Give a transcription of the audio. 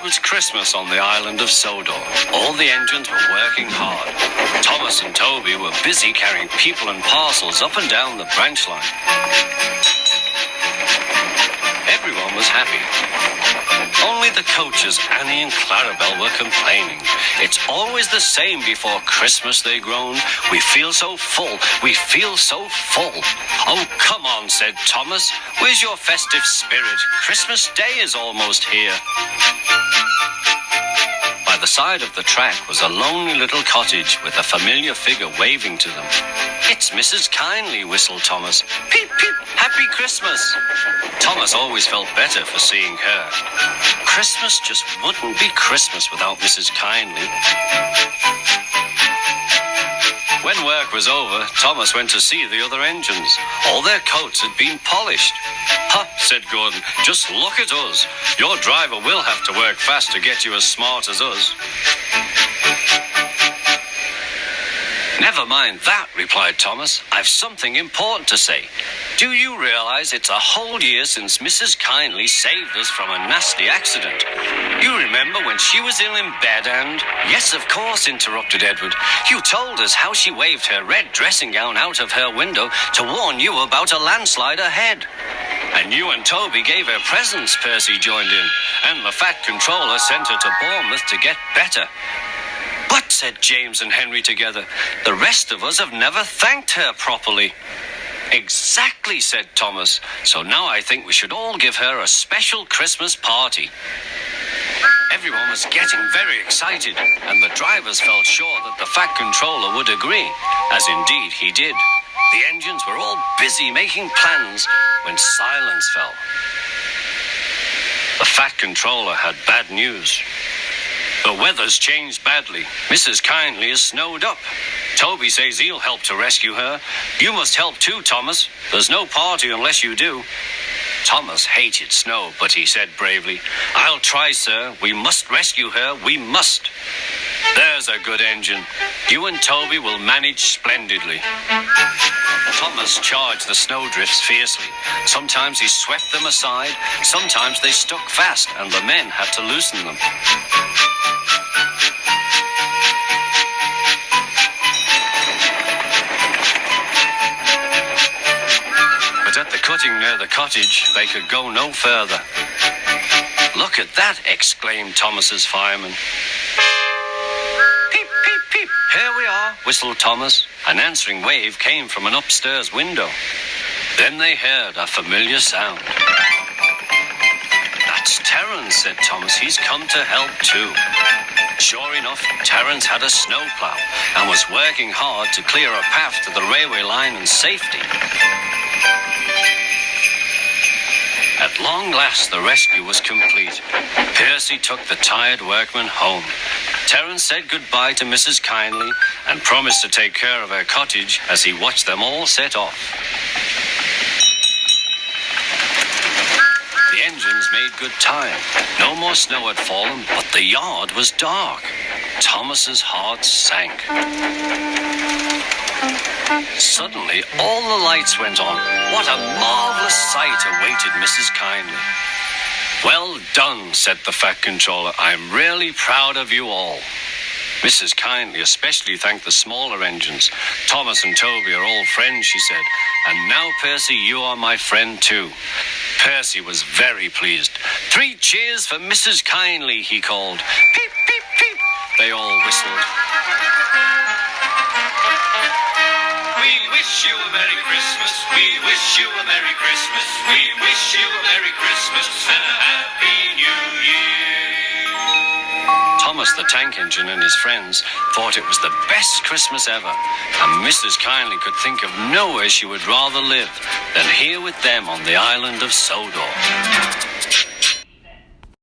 was Christmas on the island of Sodor. All the engines were working hard. Thomas and Toby were busy carrying people and parcels up and down the branch line. Everyone was happy. Only the coaches, Annie and Clarabelle, were complaining. It's always the same before Christmas, they groaned. We feel so full. We feel so full. Oh, come on, said Thomas. Where's your festive spirit? Christmas Day is almost here. By the side of the track was a lonely little cottage with a familiar figure waving to them. It's Mrs. Kindly, whistled Thomas. Peep, peep, Happy Christmas. Thomas always felt better for seeing her. Christmas just wouldn't be Christmas without Mrs. Kindly. When work was over, Thomas went to see the other engines. All their coats had been polished. Ha, said Gordon, just look at us. Your driver will have to work fast to get you as smart as us. Never mind that, replied Thomas. I've something important to say. Do you realize it's a whole year since Mrs. Kindly saved us from a nasty accident? You remember when she was ill in bed and... Yes, of course, interrupted Edward. You told us how she waved her red dressing gown out of her window to warn you about a landslide ahead. And you and Toby gave her presents, Percy joined in. And the Fat Controller sent her to Bournemouth to get better. But, said James and Henry together, the rest of us have never thanked her properly. Exactly, said Thomas. So now I think we should all give her a special Christmas party. Everyone was getting very excited, and the drivers felt sure that the Fat Controller would agree, as indeed he did. The engines were all busy making plans when silence fell. The Fat Controller had bad news. The weather's changed badly. Mrs. Kindly is snowed up. Toby says he'll help to rescue her. You must help too, Thomas. There's no party unless you do. Thomas hated snow, but he said bravely, I'll try, sir. We must rescue her. We must. There's a good engine. You and Toby will manage splendidly. Thomas charged the snowdrifts fiercely. Sometimes he swept them aside. Sometimes they stuck fast, and the men had to loosen them. But at the cutting near the cottage, they could go no further. Look at that, exclaimed Thomas's fireman. Peep, peep, peep, here we are, whistled Thomas. An answering wave came from an upstairs window. Then they heard a familiar sound. That's Terence, said Thomas. He's come to help too. Sure enough, Terence had a snowplow and was working hard to clear a path to the railway line in safety. At long last, the rescue was complete. Percy took the tired workmen home. Terence said goodbye to Mrs. Kindly and promised to take care of her cottage as he watched them all set off. The engines made good time. No more snow had fallen, but the yard was dark. Thomas's heart sank. Suddenly, all the lights went on. What a marvelous sight awaited Mrs. Kindly. Well done, said the Fat Controller. I'm really proud of you all. Mrs. Kindly especially thanked the smaller engines. Thomas and Toby are all friends, she said. And now, Percy, you are my friend too. Percy was very pleased. 3 cheers for Mrs. Kindly, he called. Peep, peep, peep. They all whistled. We wish you a Merry Christmas. We wish you a Merry Christmas. We wish you a Merry Christmas and a Happy New Year. Thomas the Tank Engine and his friends thought it was the best Christmas ever, and Mrs. Kindly could think of nowhere she would rather live than here with them on the island of Sodor.